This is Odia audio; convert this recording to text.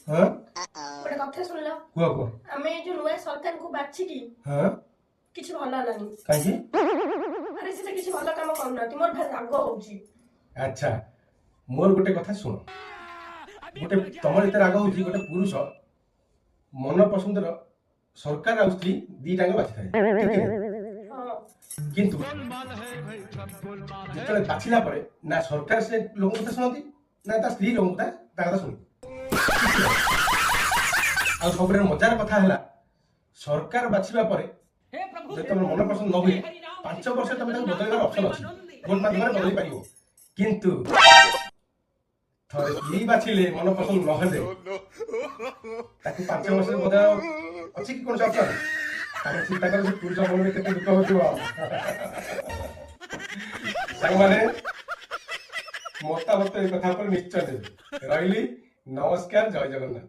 हाँ ଗୋଟେ କଥା ଶୁଣିଲ କୁହ କୁହ ଆମେ ଏ ଯୋଉ ନୂଆ ସରକାରକୁ ବାଛିକି हाँ କିଛି ଭଲ ହେଲାନି। କାହିଁକି ଆରେ ସେଟା କିଛି ଭଲ କାମ କରୁନାହାନ୍ତି, ମୋର ଭାରି ରାଗ ହଉଛି। ଆଚ୍ଛା ମୋର ଗୋଟେ କଥା ଶୁଣ ଗୋଟେ ତମର ଏତେ ରାଗ ହଉଛି ଗୋଟେ ପୁରୁଷ ମନ ପସନ୍ଦର ସରକାର ଆଉ ସ୍ତ୍ରୀ ଦିଟାଙ୍କ ବାଛିଥାଏ ଠିକ୍ ଅଛି? ହଁ କିନ୍ତୁ ଯେତେବେଳେ ବାଛିଲା ପରେ ନା ସରକାର ସେ ଲୋକଙ୍କ କଥା ଶୁଣନ୍ତି ନା ତା ସ୍ତ୍ରୀ ଲୋକଙ୍କ କଥା ତା କଥା ଶୁଣନ୍ତି। ଆଉ ସବୁଠାରୁ ମଜାର କଥା ହେଲା ସରକାର ବାଛିବା ପରେ ଯଦି ତମର ମନ ପସନ୍ଦ ନ ହୁଏ 5 ବର୍ଷ ତମେ ତାକୁ ବଦଳାଇବାର ଅପସନ ଅଛି, ଭୋଟ ମାଧ୍ୟମରେ ବଦଳାଇ ପାରିବ। କିନ୍ତୁ ଥରେ ସ୍ତ୍ରୀ ବାଛିଲେ ମନ ପସନ୍ଦ ନହେଲେ ତାକୁ 5 ବର୍ଷରେ ବଦଳାଇ ଅଛି କି କୌଣସି ଅପସନ? ତାକୁ ଚିନ୍ତା କର ସେ ପୁରୁଷ ମନରେ କେତେ ଦୁଃଖ ହଉଥିବ। ସାଙ୍ଗମାନେ ମତାମତ ଏ କଥା ଉପରେ ନିଶ୍ଚୟ ଦେବେ। ରହିଲି, ନମସ୍କାର, ଜୟ ଜଗନ୍ନାଥ।